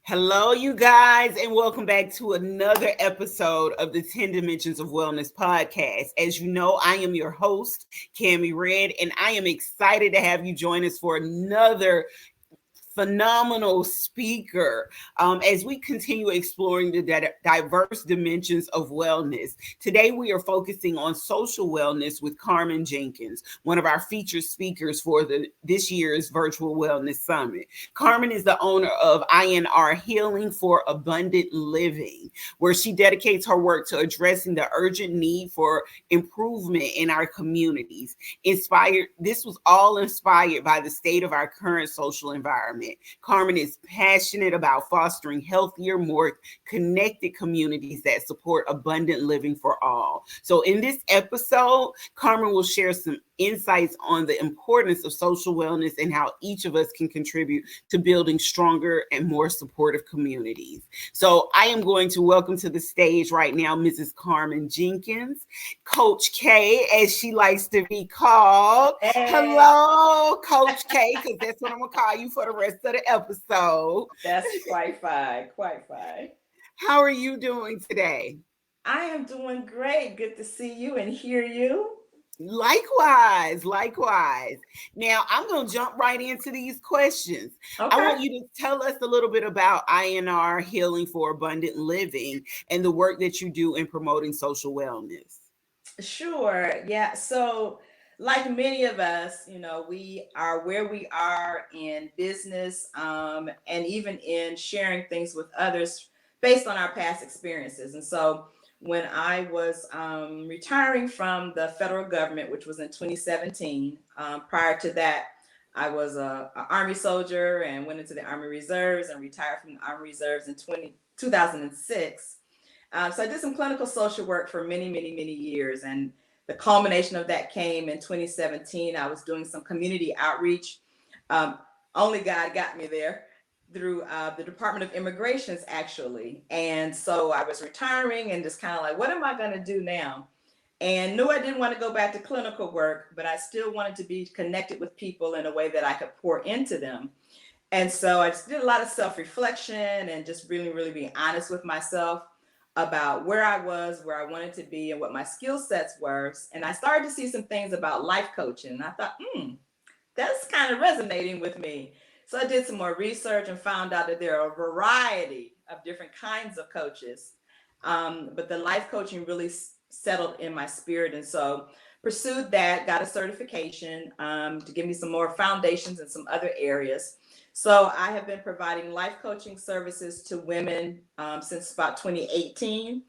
Hello, you guys, and welcome back to another episode of the 10 Dimensions of Wellness podcast. As you know, I am your host, Cami Red, and I am excited to have you join us for another phenomenal speaker as we continue exploring the diverse dimensions of wellness. Today, we are focusing on social wellness with Karmin Jenkins, one of our featured speakers for this year's Virtual Wellness Summit. Karmin is the owner of INR Healing for Abundant Living, where she dedicates her work to addressing the urgent need for improvement in our communities. This was all inspired by the state of our current social environment. Karmin is passionate about fostering healthier, more connected communities that support abundant living for all. So in this episode, Karmin will share some insights on the importance of social wellness and how each of us can contribute to building stronger and more supportive communities. So I am going to welcome to the stage right now Mrs. Karmin Jenkins, Coach K, as she likes to be called. Hey. Hello, Coach K, because that's what I'm going to call you for the rest of the episode. That's quite fine, quite fine. How are you doing today? I am doing great. Good to see you and hear you. Likewise. Now, I'm going to jump right into these questions. Okay. I want you to tell us a little bit about INR Healing for Abundant Living and the work that you do in promoting social wellness. Sure. Yeah. So, like many of us, we are where we are in business and even in sharing things with others based on our past experiences. And so, when I was retiring from the federal government, which was in 2017, prior to that, I was an Army soldier and went into the Army Reserves and retired from the Army Reserves in 2006. So I did some clinical social work for many, many, many years. And the culmination of that came in 2017. I was doing some community outreach. Only God got me there through the Department of Immigrations, actually. And so I was retiring and just kind of like, what am I going to do now? And knew I didn't want to go back to clinical work, but I still wanted to be connected with people in a way that I could pour into them. And so I just did a lot of self-reflection and just really, really being honest with myself about where I was, where I wanted to be, and what my skill sets were. And I started to see some things about life coaching. And I thought, that's kind of resonating with me. So I did some more research and found out that there are a variety of different kinds of coaches. But the life coaching really settled in my spirit. And so pursued that, got a certification to give me some more foundations in some other areas. So I have been providing life coaching services to women since about 2018,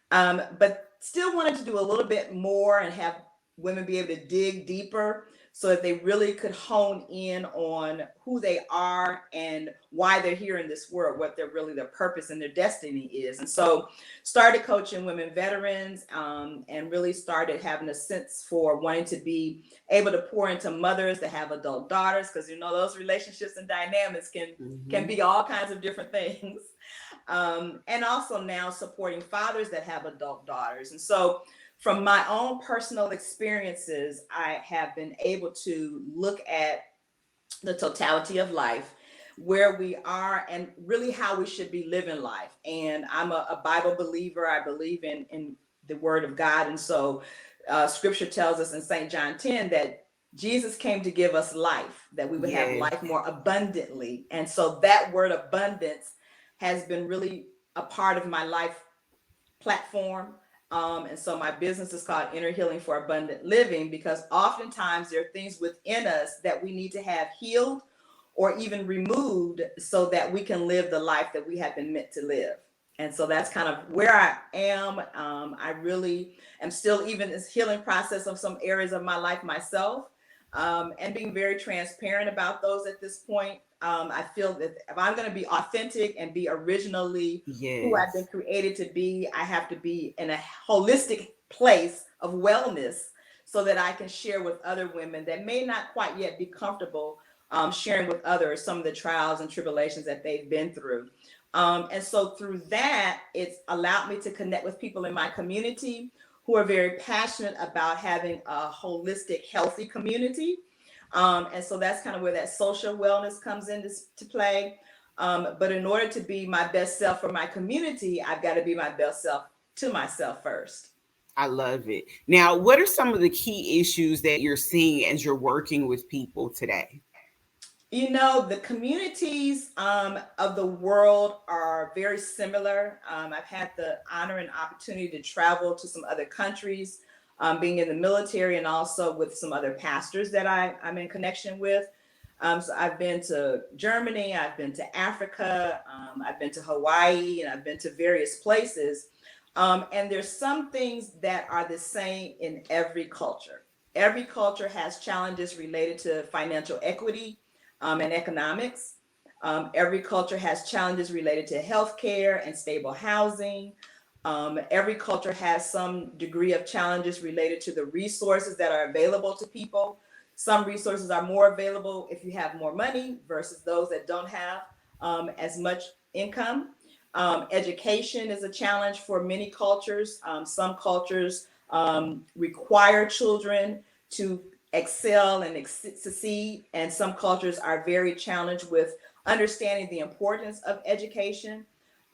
but still wanted to do a little bit more and have women be able to dig deeper so that they really could hone in on who they are and why they're here in this world, what their purpose and their destiny is. And so started coaching women veterans and really started having a sense for wanting to be able to pour into mothers that have adult daughters, because those relationships and dynamics can be all kinds of different things. And also now supporting fathers that have adult daughters. And so from my own personal experiences, I have been able to look at the totality of life, where we are, and really how we should be living life. And I'm a Bible believer. I believe in the Word of God. And so Scripture tells us in St. John 10 that Jesus came to give us life, that we would have life more abundantly. And so that word abundance has been really a part of my life platform. And so my business is called Inner Healing for Abundant Living, because oftentimes there are things within us that we need to have healed or even removed so that we can live the life that we have been meant to live. And so that's kind of where I am. I really am still even in this healing process of some areas of my life myself, and being very transparent about those at this point. I feel that if I'm going to be authentic and be originally who I've been created to be, I have to be in a holistic place of wellness so that I can share with other women that may not quite yet be comfortable sharing with others some of the trials and tribulations that they've been through. And so through that, it's allowed me to connect with people in my community who are very passionate about having a holistic, healthy community. And so that's kind of where that social wellness comes into play. But in order to be my best self for my community, I've got to be my best self to myself first. I love it. Now, what are some of the key issues that you're seeing as you're working with people today? You know, the communities of the world are very similar. I've had the honor and opportunity to travel to some other countries, being in the military, and also with some other pastors that I'm in connection with. So I've been to Germany, I've been to Africa, I've been to Hawaii, and I've been to various places. And there's some things that are the same in every culture. Every culture has challenges related to financial equity and economics. Every culture has challenges related to healthcare and stable housing. Every culture has some degree of challenges related to the resources that are available to people. Some resources are more available if you have more money versus those that don't have as much income. Education is a challenge for many cultures. Some cultures require children to excel and succeed, and some cultures are very challenged with understanding the importance of education.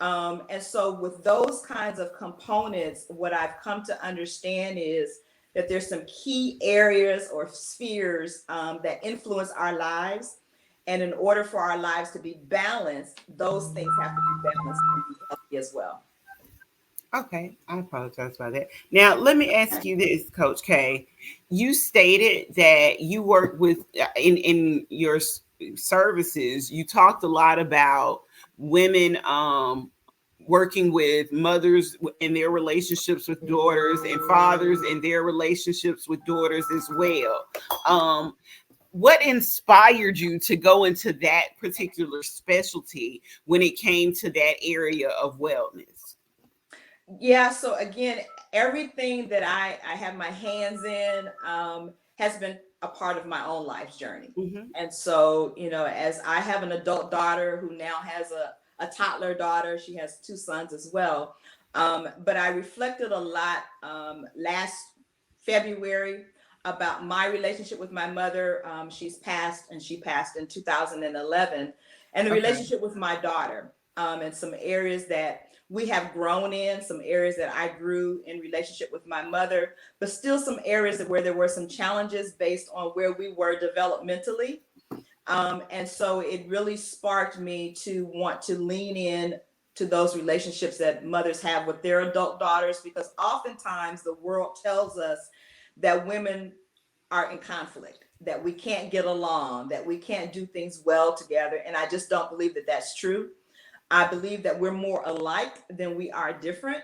And so with those kinds of components, what I've come to understand is that there's some key areas or spheres that influence our lives. And in order for our lives to be balanced, those things have to be balanced and be healthy as well. Okay, I apologize about that. Now, let me ask you this, Coach K. You stated that you work with in your services. You talked a lot about women working with mothers in their relationships with daughters and fathers in their relationships with daughters as well. Um, what inspired you to go into that particular specialty when it came to that area of wellness? Yeah, so again, everything that I have my hands in has been a part of my own life's journey. Mm-hmm. And so, you know, as I have an adult daughter who now has a toddler daughter, she has two sons as well. But I reflected a lot last February about my relationship with my mother. She's passed, and she passed in 2011, and the Okay. relationship with my daughter, and some areas that we have grown in, some areas that I grew in relationship with my mother, but still some areas where there were some challenges based on where we were developmentally. And so it really sparked me to want to lean in to those relationships that mothers have with their adult daughters, because oftentimes the world tells us that women are in conflict, that we can't get along, that we can't do things well together. And I just don't believe that that's true. I believe that we're more alike than we are different.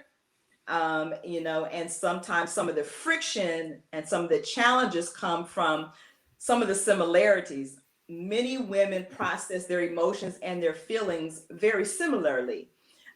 You know, and sometimes some of the friction and some of the challenges come from some of the similarities. Many women process their emotions and their feelings very similarly.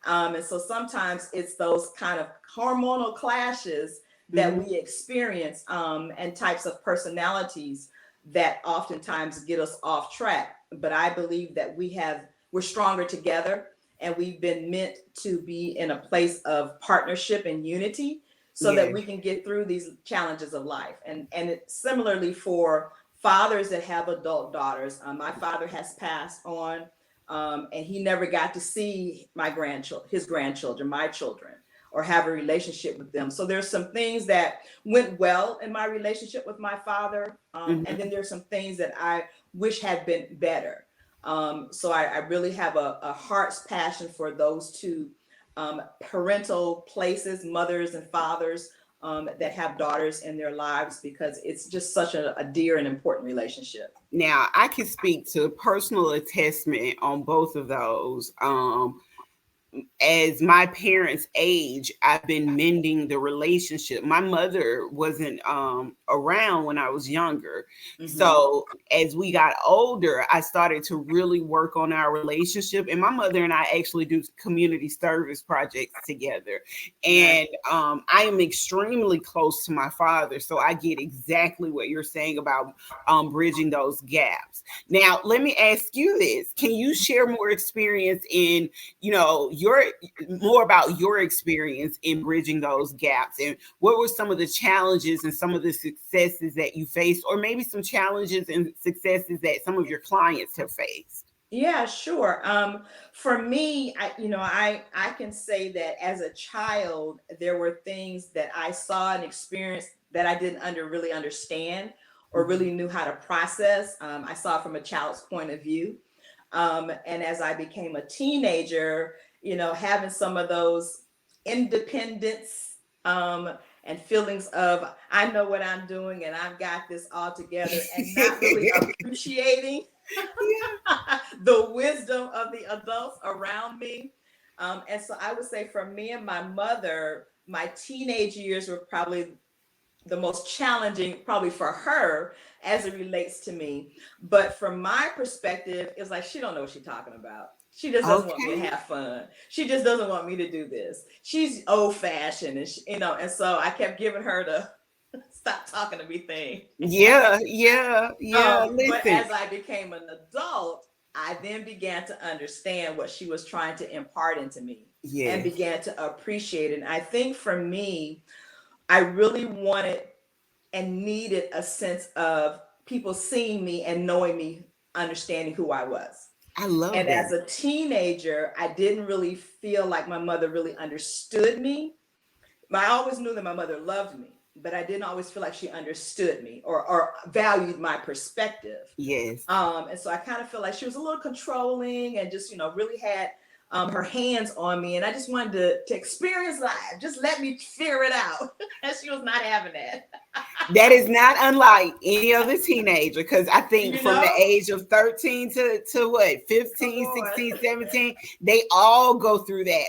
And so sometimes it's those kind of hormonal clashes that Mm-hmm. we experience, and types of personalities that oftentimes get us off track. But I believe that we're stronger together, and we've been meant to be in a place of partnership and unity so that Yeah. we can get through these challenges of life. And similarly for fathers that have adult daughters, my father has passed on, and he never got to see his grandchildren, my children, or have a relationship with them. So there's some things that went well in my relationship with my father, and Mm-hmm. then there's some things that I wish had been better. So I really have a heart's passion for those two parental places, mothers and fathers, that have daughters in their lives, because it's just such a dear and important relationship. Now, I can speak to personal attestment on both of those. As my parents age, I've been mending the relationship. My mother wasn't around when I was younger. Hmm. So as we got older, I started to really work on our relationship. And my mother and I actually do community service projects together. Right. And I am extremely close to my father. So I get exactly what you're saying about bridging those gaps. Now, let me ask you this. Can you share more experience in, your more about your experience in bridging those gaps, and what were some of the challenges and some of the successes that you faced, or maybe some challenges and successes that some of your clients have faced? Yeah, sure. For me, I can say that as a child, there were things that I saw and experienced that I didn't really understand or Mhm. really knew how to process. I saw it from a child's point of view. And as I became a teenager, having some of those independence and feelings of I know what I'm doing and I've got this all together, and not really appreciating the wisdom of the adults around me. And so I would say for me and my mother, my teenage years were probably the most challenging, probably for her as it relates to me. But from my perspective, it's like she don't know what she's talking about. She just doesn't want me to Okay. have fun. She just doesn't want me to do this. She's old fashioned, and and so I kept giving her the stop talking to me thing. Yeah, yeah, yeah. But Listen. as I became an adult, I then began to understand what she was trying to impart into me and Yes, began to appreciate it. And I think for me, I really wanted and needed a sense of people seeing me and knowing me, understanding who I was. I love And that. as a teenager, I didn't really feel like my mother really understood me. I always knew that my mother loved me, but I didn't always feel like she understood me or valued my perspective. Yes. And so I kind of feel like she was a little controlling and just, really had her hands on me. And I just wanted to experience life. Just let me figure it out. And she was not having that. That is not unlike any other teenager, because I think You from the know? age of 13 to what, Come 15, on. 16, 17, they all go through that.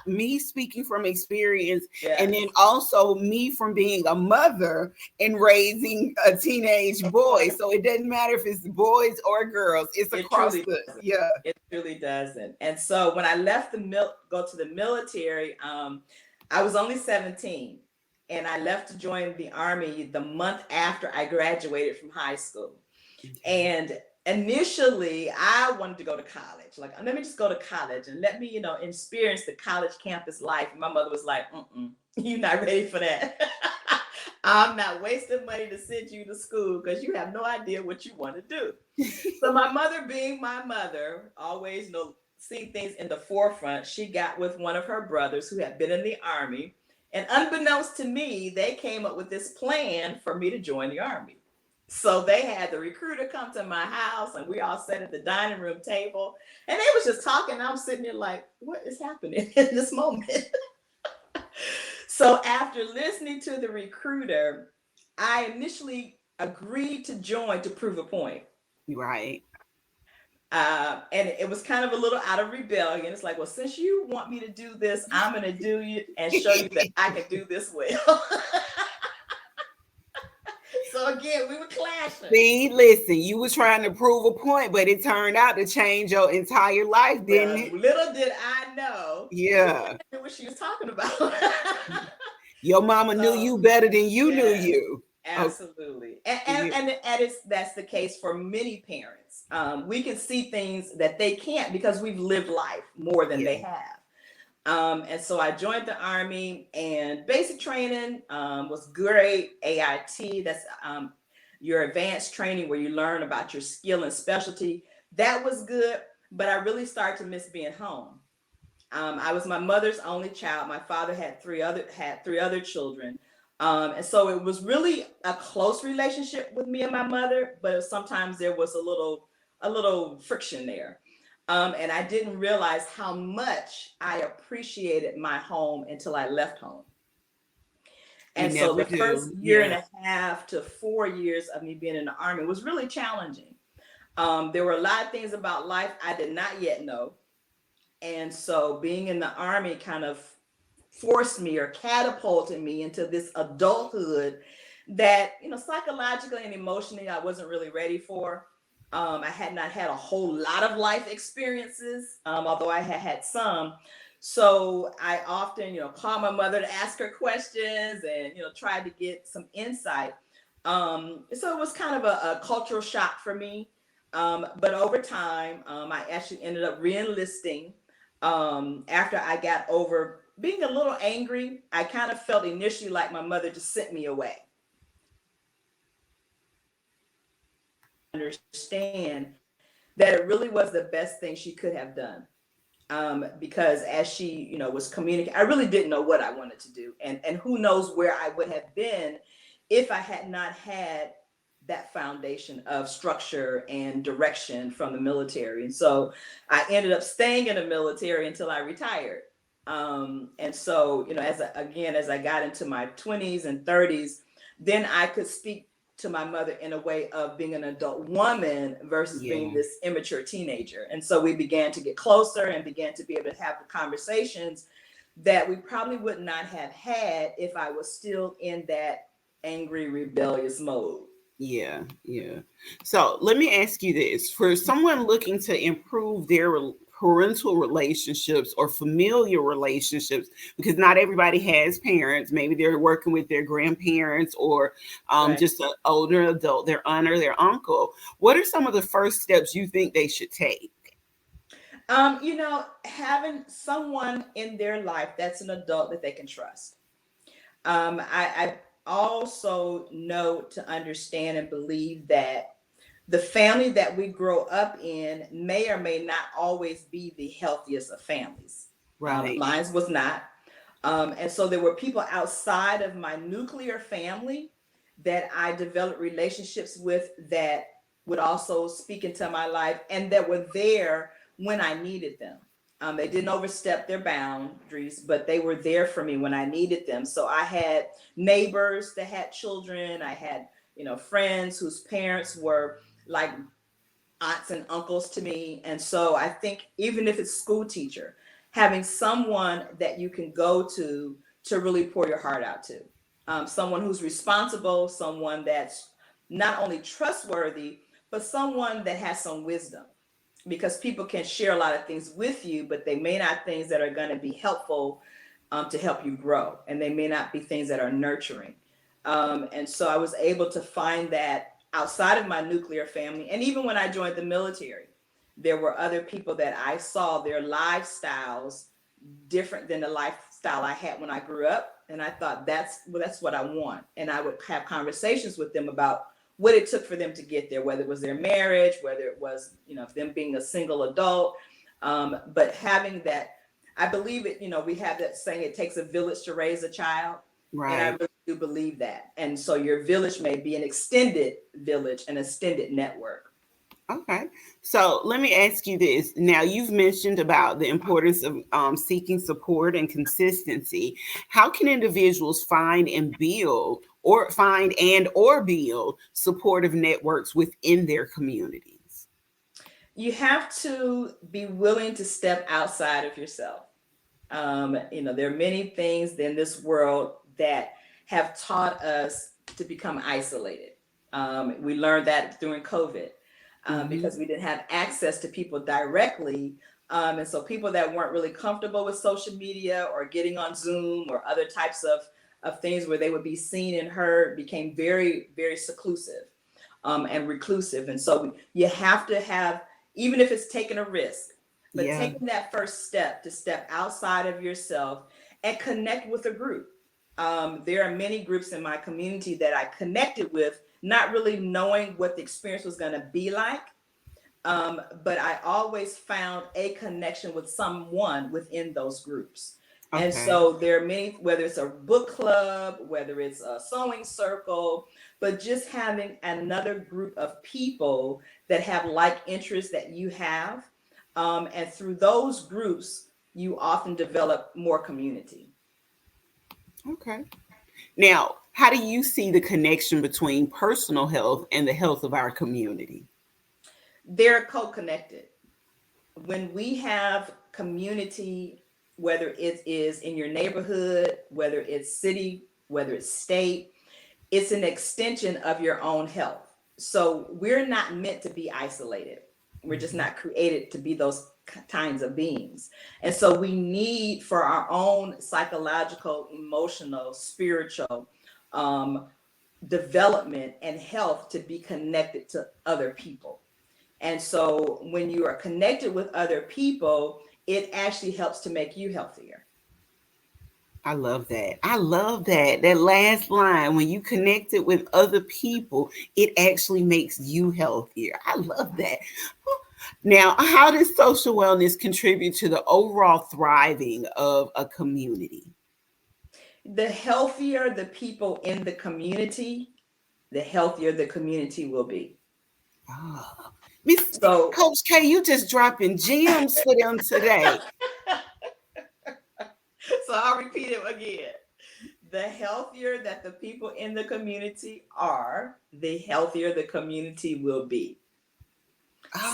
Me speaking from experience, and then Yes. also me from being a mother and raising a teenage Come boy. on. So it doesn't matter if it's boys or girls, it's It across truly the, doesn't. yeah. It truly doesn't. And so when I left go to the military, I was only 17, and I left to join the army the month after I graduated from high school. Okay. And initially, I wanted to go to college. Like, let me just go to college and let me, experience the college campus life. And my mother was like, you're not ready for that. I'm not wasting money to send you to school because you have no idea what you want to do. So my mother, being my mother, always see things in the forefront. She got with one of her brothers who had been in the army, and unbeknownst to me, they came up with this plan for me to join the army. So they had the recruiter come to my house, and we all sat at the dining room table, and they was just talking. And I'm sitting there like, what is happening in this moment? So after listening to the recruiter, I initially agreed to join to prove a point. Right. And it was kind of a little out of rebellion. It's like, well, since you want me to do this, I'm going to do it and show you that I can do this well. So again, we were clashing. See, listen, you was trying to prove a point, but it turned out to change your entire life, didn't Well, it? little did I know she Yeah. knew what she was talking about. Your mama knew So you better than you knew yes, you. Oh, absolutely. And and yeah. and, and that's the case for many parents. We can see things that they can't because we've lived life more than Yeah. they have. And so I joined the army, and basic training was great. AIT, that's your advanced training where you learn about your skill and specialty. That was good, but I really started to miss being home. I was my mother's only child. My father had three other children, and so it was really a close relationship with me and my mother. But sometimes there was a little friction there, and I didn't realize how much I appreciated my home until I left home. You And so never the first do. year and Yeah. a half to 4 years of me being in the army was really challenging. There were a lot of things about life I did not yet know. And so being in the army kind of forced me or catapulted me into this adulthood that, psychologically and emotionally, I wasn't really ready for. I had not had a whole lot of life experiences, although I had had some. So I often, called my mother to ask her questions and, tried to get some insight. So it was kind of a cultural shock for me. But over time, I actually ended up reenlisting after I got over being a little angry. I kind of felt initially like my mother just sent me away. Understand that it really was the best thing she could have done. Because as she, was communicating, I really didn't know what I wanted to do, and who knows where I would have been if I had not had that foundation of structure and direction from the military. And so I ended up staying in the military until I retired. And so, as I got into my 20s and 30s, then I could speak to my mother in a way of being an adult woman versus being Yeah. this immature teenager. And so we began to get closer and began to be able to have the conversations that we probably would not have had if I was still in that angry, rebellious mode. Yeah, yeah. So let me ask you this. For someone looking to improve their parental relationships or familial relationships, because not everybody has parents, maybe they're working with their grandparents or Right. just an older adult, their aunt or their uncle, what are some of the first steps you think they should take? Having someone in their life that's an adult that they can trust. I also know to understand and believe that the family that we grow up in may or may not always be the healthiest of families. Right. Mine was not. And so there were people outside of my nuclear family that I developed relationships with that would also speak into my life and that were there when I needed them. They didn't overstep their boundaries, but they were there for me when I needed them. So I had neighbors that had children. I had, friends whose parents were like aunts and uncles to me. And so I think even if it's school teacher, having someone that you can go to really pour your heart out to, someone who's responsible, someone that's not only trustworthy, but someone that has some wisdom. Because people can share a lot of things with you, but they may not things that are going to be helpful to help you grow, and they may not be things that are nurturing. And so I was able to find that outside of my nuclear family. And even when I joined the military, there were other people that I saw their lifestyles different than the lifestyle I had when I grew up. And I thought that's what I want. And I would have conversations with them about what it took for them to get there, whether it was their marriage, whether it was, them being a single adult. But having that, I believe it, we have that saying, it takes a village to raise a child. And I Right. really do believe that. And so your village may be an extended village, an extended network. Okay. So let me ask you this. Now, you've mentioned about the importance of seeking support and consistency. How can individuals find and or build supportive networks within their communities? You have to be willing to step outside of yourself. There are many things in this world that have taught us to become isolated. We learned that during COVID Hmm. because we didn't have access to people directly. And so people that weren't really comfortable with social media or getting on Zoom or other types of things where they would be seen and heard became very, very seclusive and reclusive. And so you have to have, even if it's taking a risk, but Yeah. taking that first step to step outside of yourself and connect with a group. There are many groups in my community that I connected with, not really knowing what the experience was going to be like. But I always found a connection with someone within those groups. And Okay. so there are many, whether it's a book club, whether it's a sewing circle, but just having another group of people that have like interests that you have. And through those groups, you often develop more community. Okay. Now, how do you see the connection between personal health and the health of our community? They're co-connected. When we have community, whether it is in your neighborhood, whether it's city, whether it's state, it's an extension of your own health. So we're not meant to be isolated. We're just not created to be those kinds of beings. And so we need for our own psychological, emotional, spiritual um, development and health to be connected to other people. And so when you are connected with other people, it actually helps to make you healthier. I love that. I love that. That last line, when you connect it with other people, it actually makes you healthier. I love that. Now, how does social wellness contribute to the overall thriving of a community? The healthier the people in the community, the healthier the community will be. Ah, Miss So, Coach K, you just dropping gems for them today. so I'll repeat it again. The healthier that the people in the community are, the healthier the community will be.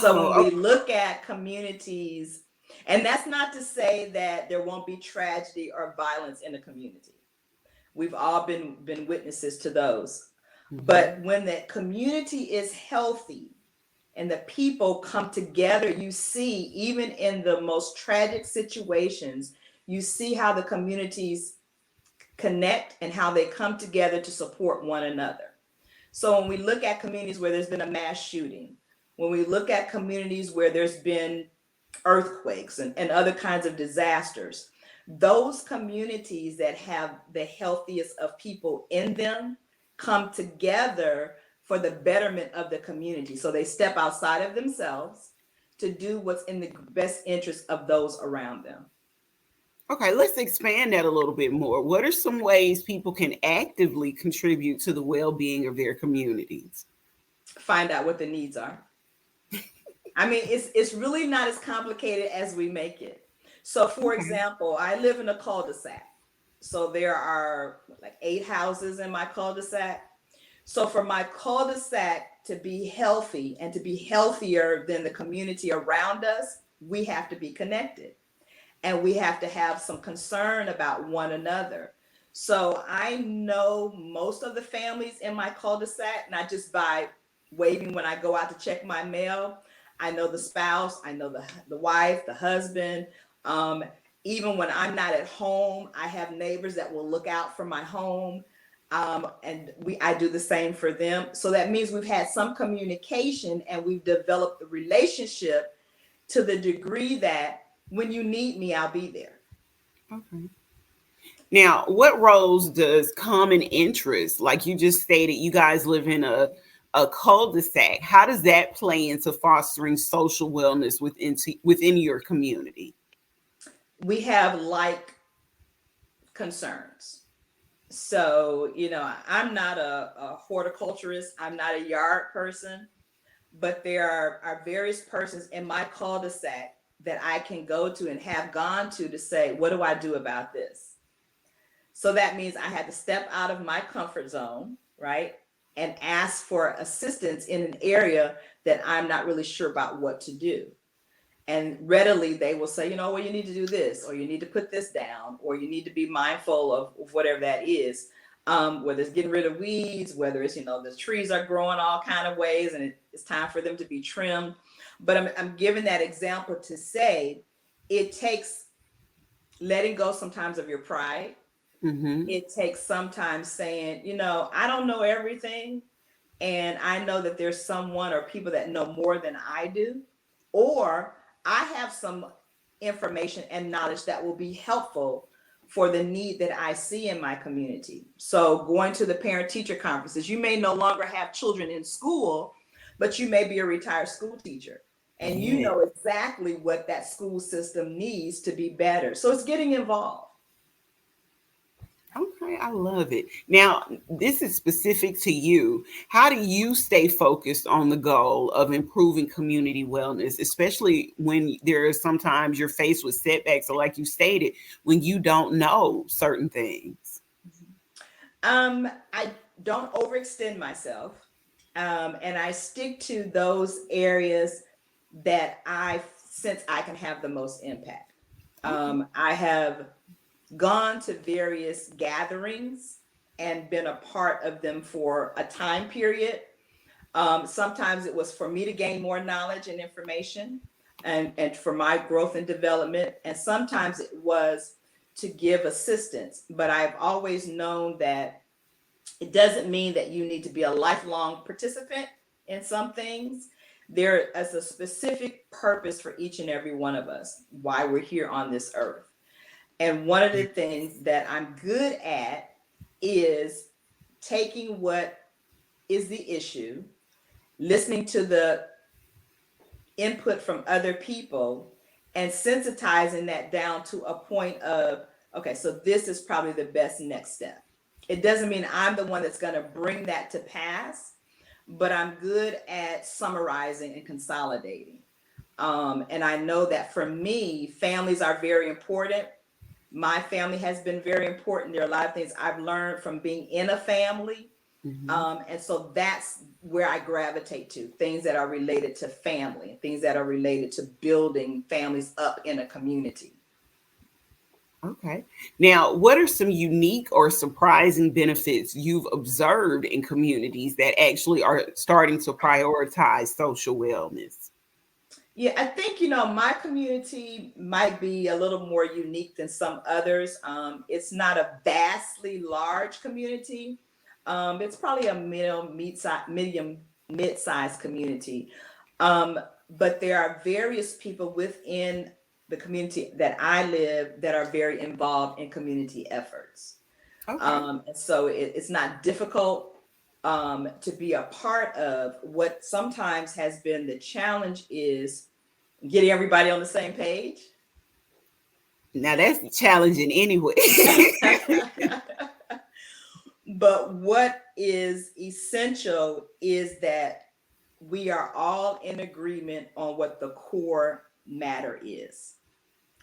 So when Oh, we look at communities, and that's not to say that there won't be tragedy or violence in a community. We've all been witnesses to those. okay. But when the community is healthy and the people come together, you see, even in the most tragic situations, you see how the communities connect and how they come together to support one another. So when we look at communities where there's been a mass shooting, when we look at communities where there's been earthquakes and other kinds of disasters, those communities that have the healthiest of people in them come together for the betterment of the community. So they step outside of themselves to do what's in the best interest of those around them. Okay, let's expand that a little bit more. What are some ways people can actively contribute to the well being of their communities? Find out what the needs are. I mean, it's really not as complicated as we make it. So, for Okay. example, I live in a cul-de-sac. So there are like 8 houses in my cul-de-sac. So for my cul-de-sac to be healthy and to be healthier than the community around us, we have to be connected and we have to have some concern about one another. So I know most of the families in my cul-de-sac, not just by waving when I go out to check my mail. I know the spouse, I know the wife, the husband. Um, Even when I'm not at home, I have neighbors that will look out for my home. And I do the same for them. So that means we've had some communication and we've developed the relationship to the degree that when you need me, I'll be there. Okay. Now, what roles does common interest, like you just stated, you guys live in a cul-de-sac. How does that play into fostering social wellness within your community? We have like concerns. So, I'm not a horticulturist, I'm not a yard person, but there are various persons in my cul-de-sac that I can go to and have gone to say, what do I do about this? So that means I had to step out of my comfort zone, right? And ask for assistance in an area that I'm not really sure about what to do. And readily they will say, well, you need to do this, or you need to put this down, or you need to be mindful of whatever that is. Whether it's getting rid of weeds, whether it's, the trees are growing all kind of ways and it's time for them to be trimmed. But I'm giving that example to say it takes letting go sometimes of your pride. Mm-hmm. It takes sometimes saying, I don't know everything. And I know that there's someone or people that know more than I do. Or I have some information and knowledge that will be helpful for the need that I see in my community. So going to the parent teacher conferences, you may no longer have children in school, but you may be a retired school teacher. And you Yeah. know exactly what that school system needs to be better. So it's getting involved. Okay, I love it. Now, this is specific to you. How do you stay focused on the goal of improving community wellness, especially when there are sometimes you're faced with setbacks, or like you stated, when you don't know certain things? I don't overextend myself. And I stick to those areas that I sense I can have the most impact. Okay. I have gone to various gatherings and been a part of them for a time period. Sometimes it was for me to gain more knowledge and information and for my growth and development. And sometimes it was to give assistance. But I've always known that it doesn't mean that you need to be a lifelong participant in some things. There is a specific purpose for each and every one of us, why we're here on this earth. And one of the things that I'm good at is taking what is the issue, listening to the input from other people and sensitizing that down to a point of, okay, so this is probably the best next step. It doesn't mean I'm the one that's going to bring that to pass, but I'm good at summarizing and consolidating. And I know that for me, families are very important. My family has been very important. There are a lot of things I've learned from being in a family. And so that's where I gravitate to, things that are related to family, things that are related to building families up in a community. Okay. Now, what are some unique or surprising benefits you've observed in communities that actually are starting to prioritize social wellness? Yeah, I think, my community might be a little more unique than some others. It's not a vastly large community. It's probably a medium, mid-sized community. Um, but there are various people within the community that I live that are very involved in community efforts. Okay. And so it's not difficult to be a part of. What sometimes has been the challenge is getting everybody on the same page. Now that's challenging anyway. But what is essential is that we are all in agreement on what the core matter is.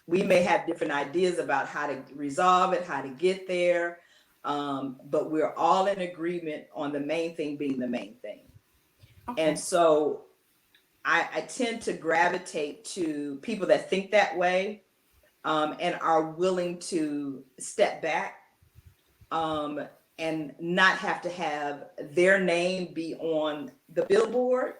We may have different ideas about how to resolve it, how to get there, but we're all in agreement on the main thing being the main thing. And Okay. so I tend to gravitate to people that think that way, and are willing to step back, um, and not have to have their name be on the billboard,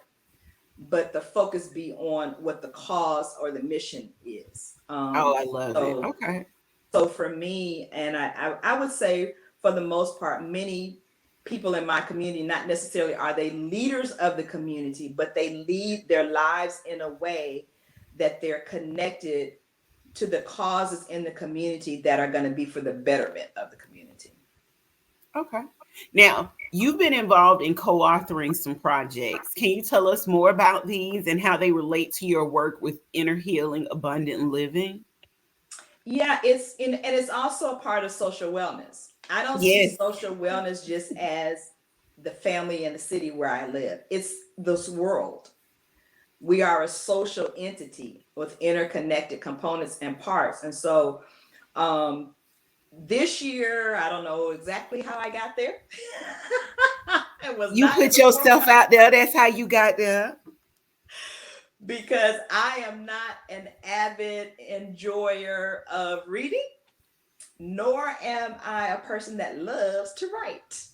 but the focus be on what the cause or the mission is. Oh, I love it. So Okay. so for me, and I would say for the most part, many people in my community, not necessarily are they leaders of the community, but they lead their lives in a way that they're connected to the causes in the community that are going to be for the betterment of the community. Okay. Now, you've been involved in co-authoring some projects. Can you tell us more about these and how they relate to your work with inner healing, abundant living? Yeah, and it's also a part of social wellness. I don't see Yes. social wellness just as the family and the city where I live. It's this world. We are a social entity with interconnected components and parts. And so um, this year, I don't know exactly how I got there. It was You not put before yourself out there. That's how you got there. because I am not an avid enjoyer of reading, nor am I a person that loves to write.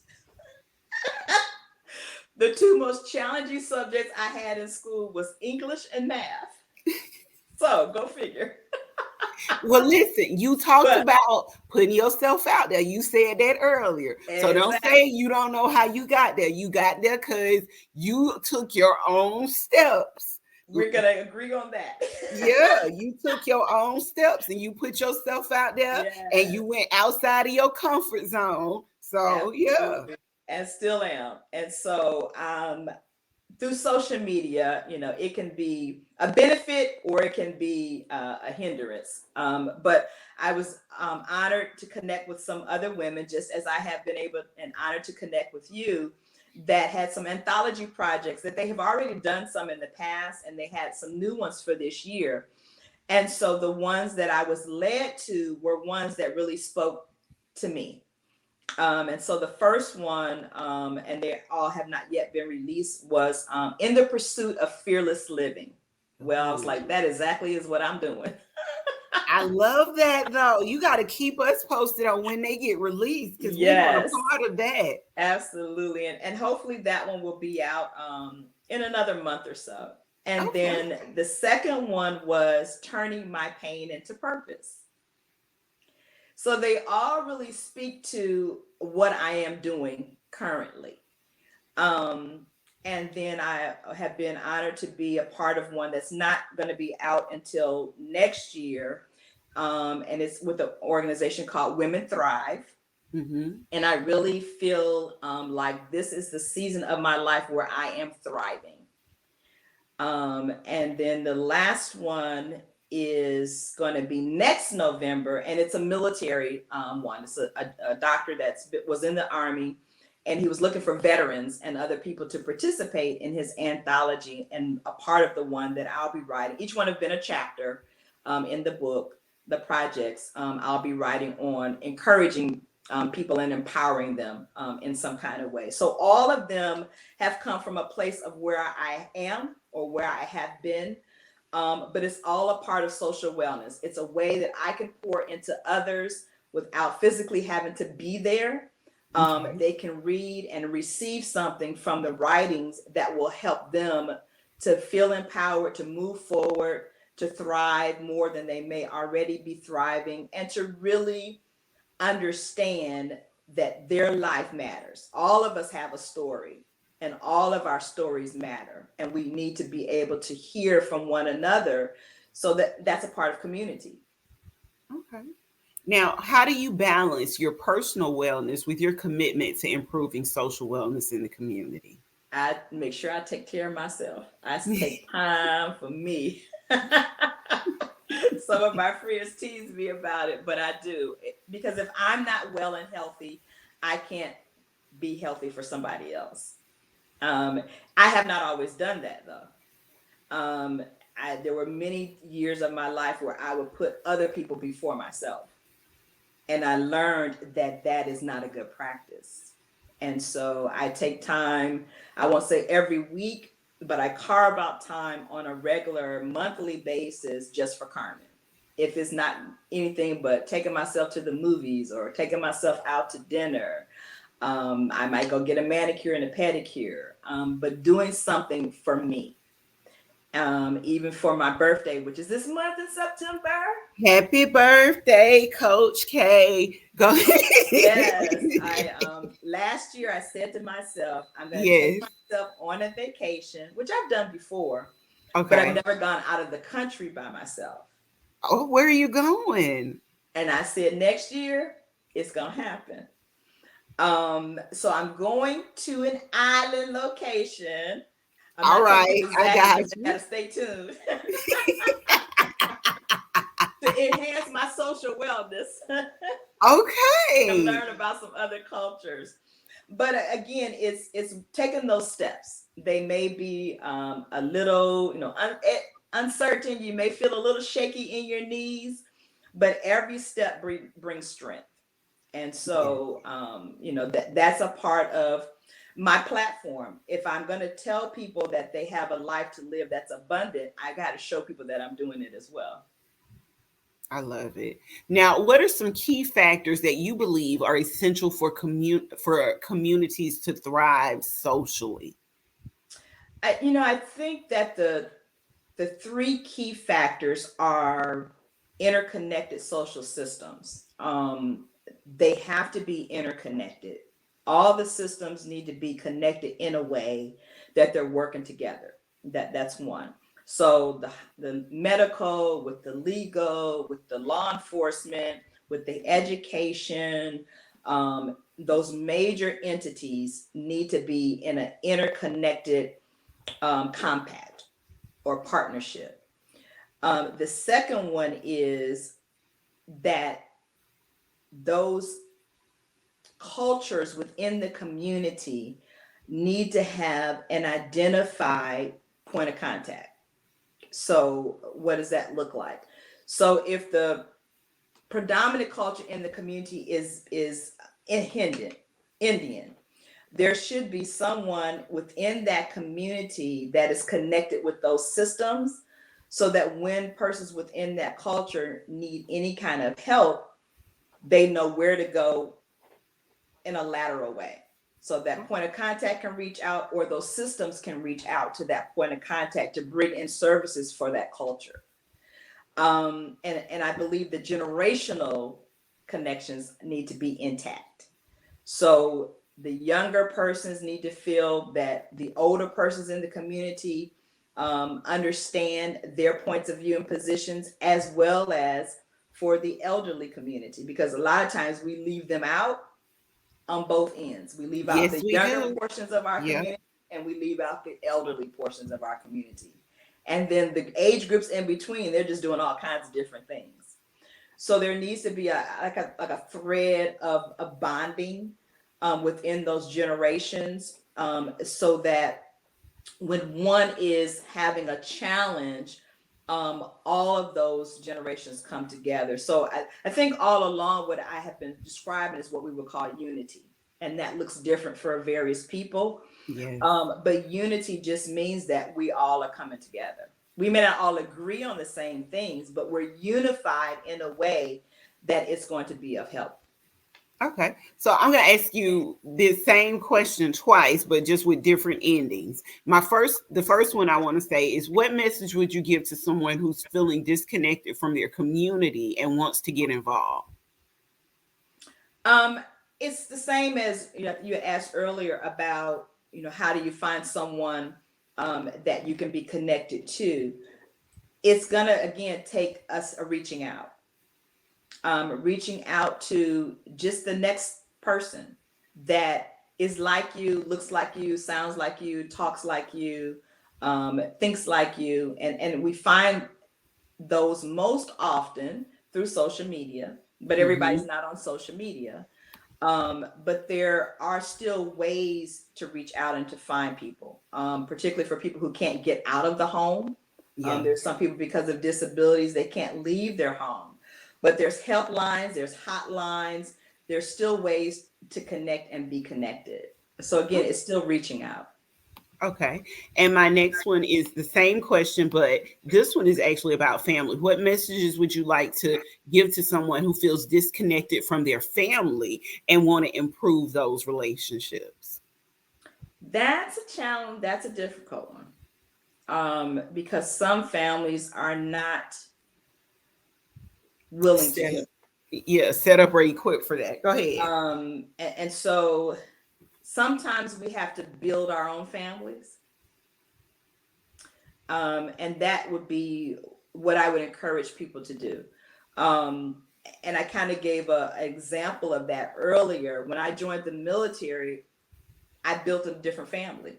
The two most challenging subjects I had in school was English and math. So go figure. Well, listen, you talked But about putting yourself out there. You said that earlier. So don't exactly, say you don't know how you got there. You got there because you took your own steps. we're gonna agree on that. Yeah, you took your own steps and you put yourself out there and Yeah, you went outside of your comfort zone. So, yeah. absolutely. And still am. And so through social media, it can be a benefit or it can be a hindrance. But I was honored to connect with some other women, just as I have been able and honored to connect with you, that had some anthology projects that they have already done some in the past, and they had some new ones for this year. And so the ones that I was led to were ones that really spoke to me. And so the first one, and they all have not yet been released, was In the Pursuit of Fearless Living. Well, I was like, that exactly is what I'm doing. I love that though. You got to keep us posted on when they get released because we want a Yes, part of that. absolutely. And hopefully that one will be out in another month or so. And Okay. then the second one was Turning My Pain into Purpose. So they all really speak to what I am doing currently. Um, and then I have been honored to be a part of one that's not going to be out until next year. And it's with an organization called Women Thrive. Mm-hmm. And I really feel like this is the season of my life where I am thriving. And then the last one is going to be next November, and it's a military one. It's a doctor was in the Army, and he was looking for veterans and other people to participate in his anthology. And a part of the one that I'll be writing, each one have been a chapter in the book, the projects I'll be writing on, encouraging people and empowering them in some kind of way. So all of them have come from a place of where I am or where I have been, but it's all a part of social wellness. It's a way that I can pour into others without physically having to be there. They can read and receive something from the writings that will help them to feel empowered, to move forward, to thrive more than they may already be thriving, and to really understand that their life matters. All of us have a story, and all of our stories matter, and we need to be able to hear from one another, so that's a part of community. Okay. Now, how do you balance your personal wellness with your commitment to improving social wellness in the community? I make sure I take care of myself. I take time for me. Some of my friends tease me about it, but I do. Because if I'm not well and healthy, I can't be healthy for somebody else. I have not always done that, though. There were many years of my life where I would put other people before myself. And I learned that that is not a good practice. And so I take time, I won't say every week, but I carve out time on a regular monthly basis just for Karmin. If it's not anything but taking myself to the movies or taking myself out to dinner, I might go get a manicure and a pedicure, but doing something for me. Even for my birthday, which is this month in September. Happy birthday, Coach K. Go ahead. Yes, last year I said to myself, I'm going to take Yes. myself on a vacation, which I've done before, but I've Okay. never gone out of the country by myself. Oh, where are you going? And I said next year it's going to happen. So I'm going to an island location. I'm All not telling right, you I exactly, got but you you. got to stay tuned to enhance my social wellness. And Okay. learn about some other cultures. But again, it's taking those steps. They may be a little, uncertain. You may feel a little shaky in your knees, but every step brings strength. And Yeah. so, that's a part of my platform. If I'm going to tell people that they have a life to live that's abundant, I got to show people that I'm doing it as well. I love it. Now, what are some key factors that you believe are essential for communities to thrive socially? I think that the three key factors are interconnected social systems. They have to be interconnected. All the systems need to be connected in a way that they're working together. That's one. So the medical with the legal, with the law enforcement, with the education, those major entities need to be in an interconnected compact or partnership. The second one is that those cultures within the community need to have an identified point of contact. So, what does that look like? So, if the predominant culture in the community is Indian, there should be someone within that community that is connected with those systems, so that when persons within that culture need any kind of help, they know where to go in a lateral way. So that point of contact can reach out, or those systems can reach out to that point of contact to bring in services for that culture. And I believe the generational connections need to be intact. So the younger persons need to feel that the older persons in the community understand their points of view and positions, as well as for the elderly community, because a lot of times we leave them out on both ends. We leave out Yes, the we younger do. portions of our Yeah. community, and we leave out the elderly portions of our community. And then the age groups in between, they're just doing all kinds of different things. So there needs to be a thread of bonding within those generations, so that when one is having a challenge, all of those generations come together. So I think all along what I have been describing is what we would call unity. And that looks different for various people. Yes. But unity just means that we all are coming together. We may not all agree on the same things, but we're unified in a way that it's going to be of help. Okay. So I'm going to ask you this same question twice, but just with different endings. The first one I want to say is, what message would you give to someone who's feeling disconnected from their community and wants to get involved? Um, it's the same as, you asked earlier about, how do you find someone that you can be connected to? It's gonna again take us reaching out to just the next person that is like you, looks like you, sounds like you, talks like you, thinks like you, and we find those most often through social media, but everybody's Mm-hmm. not on social media. But there are still ways to reach out and to find people, particularly for people who can't get out of the home. Yeah. There's some people, because of disabilities, they can't leave their home, but there's helplines, there's hotlines, there's still ways to connect and be connected. So again, it's still reaching out. Okay. And my next one is the same question, but this one is actually about family. What messages would you like to give to someone who feels disconnected from their family and want to improve those relationships? That's a challenge. That's a difficult one, because some families are not willing to Set hear. up, yeah, set up or equipped for that. Go ahead. And so sometimes we have to build our own families. And that would be what I would encourage people to do. Um, and I kind of gave an example of that earlier. When I joined the military, I built a different family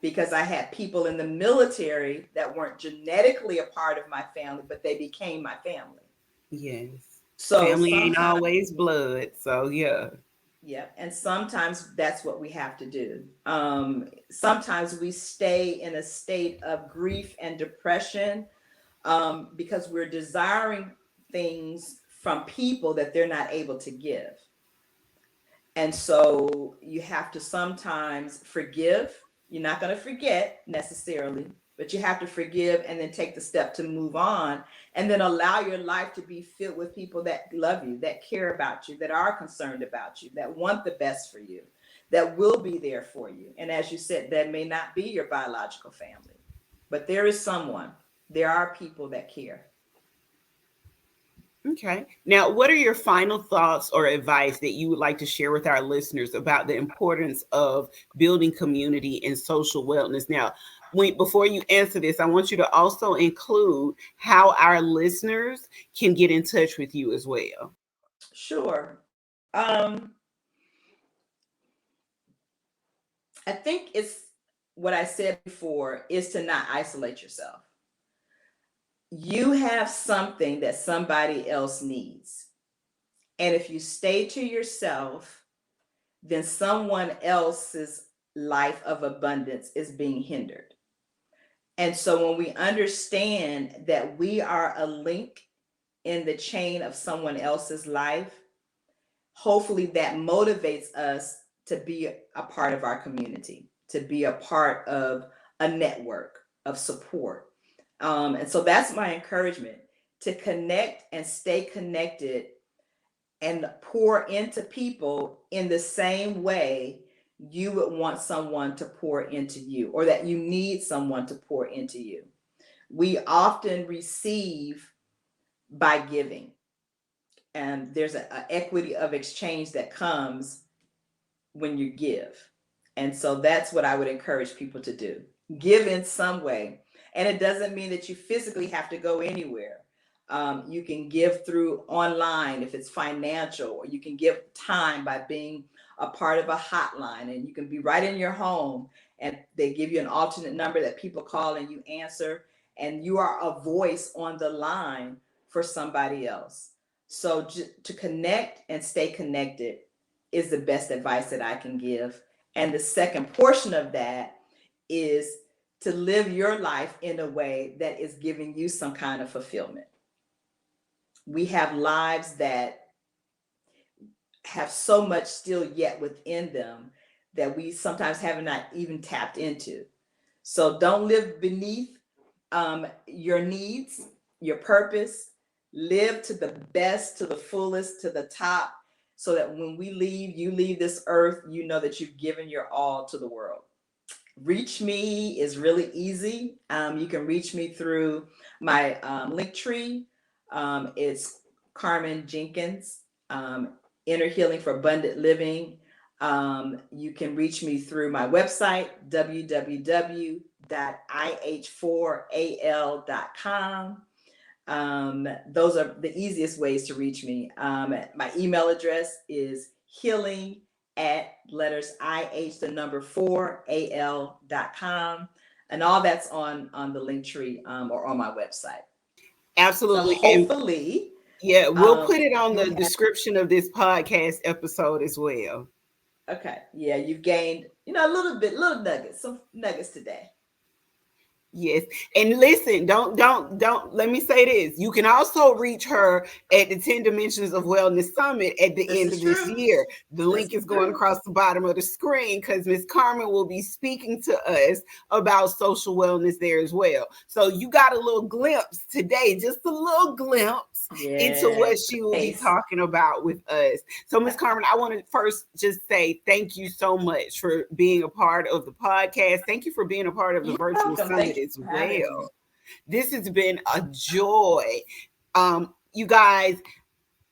because I had people in the military that weren't genetically a part of my family, but they became my family. Yes. So Family ain't sometimes, always blood. So, yeah. yeah, and sometimes that's what we have to do. Sometimes we stay in a state of grief and depression, because we're desiring things from people that they're not able to give. And so you have to sometimes forgive. You're not going to forget necessarily, but you have to forgive and then take the step to move on, and then allow your life to be filled with people that love you, that care about you, that are concerned about you, that want the best for you, that will be there for you. And as you said, that may not be your biological family, but there is someone, there are people that care. Okay. Now, what are your final thoughts or advice that you would like to share with our listeners about the importance of building community and social wellness? Now, before you answer this, I want you to also include how our listeners can get in touch with you as well. Sure. I think it's what I said before, is to not isolate yourself. You have something that somebody else needs. And if you stay to yourself, then someone else's life of abundance is being hindered. And so when we understand that we are a link in the chain of someone else's life, hopefully that motivates us to be a part of our community, to be a part of a network of support. And so that's my encouragement, to connect and stay connected and pour into people in the same way you would want someone to pour into you, or that you need someone to pour into you. We often receive by giving, and there's an equity of exchange that comes when you give. And so that's what I would encourage people to do. Give in some way. And it doesn't mean that you physically have to go anywhere. You can give through online if it's financial, or you can give time by being a part of a hotline, and you can be right in your home and they give you an alternate number that people call and you answer, and you are a voice on the line for somebody else. So to connect and stay connected is the best advice that I can give. And the second portion of that is to live your life in a way that is giving you some kind of fulfillment. We have lives that have so much still yet within them that we sometimes have not even tapped into. So don't live beneath your needs, your purpose. Live to the best, to the fullest, to the top, so that when we leave, you leave this earth, you know that you've given your all to the world. Reach me is really easy. You can reach me through my link tree. It's Karmin Jenkins, Inner Healing for Abundant Living. You can reach me through my website, www.ih4al.com. Those are the easiest ways to reach me. My email address is healing@ih4al.com, and all that's on the link tree or on my website. Absolutely. So hopefully, yeah, we'll put it on the description of this podcast episode as well. Okay. Yeah, you've gained, a little nuggets, some nuggets today. Yes. And listen, don't let me say this. You can also reach her at the 10 Dimensions of Wellness Summit at the end of this year. The link is going across the bottom of the screen because Ms. Karmin will be speaking to us about social wellness there as well. So you got a little glimpse today, just a little glimpse into what she will be talking about with us. So Ms. Karmin, I want to first just say thank you so much for being a part of the podcast. Thank you for being a part of the virtual summit as well. This has been a joy. You guys,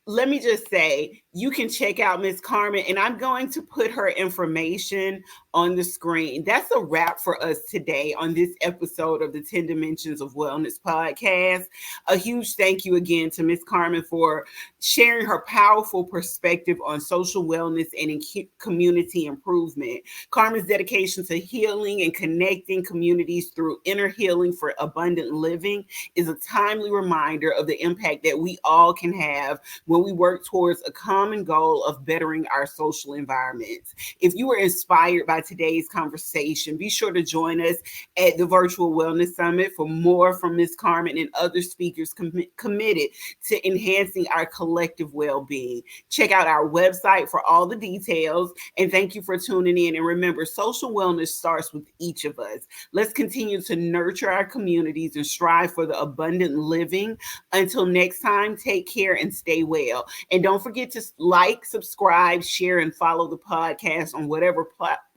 let me just say, you can check out Ms. Karmin, and I'm going to put her information on the screen. That's a wrap for us today on this episode of the 10 Dimensions of Wellness podcast. A huge thank you again to Ms. Karmin for sharing her powerful perspective on social wellness and community improvement. Karmin's dedication to healing and connecting communities through inner healing for abundant living is a timely reminder of the impact that we all can have when we work towards a common goal of bettering our social environments. If you were inspired by today's conversation, be sure to join us at the Virtual Wellness Summit for more from Ms. Karmin and other speakers committed to enhancing our collective well-being. Check out our website for all the details, and thank you for tuning in. And remember, social wellness starts with each of us. Let's continue to nurture our communities and strive for the abundant living. Until next time, take care and stay well. And don't forget to like, subscribe, share, and follow the podcast on whatever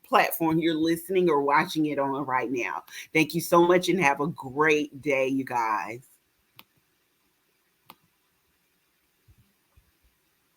platform you're listening or watching it on right now. Thank you so much and have a great day, you guys.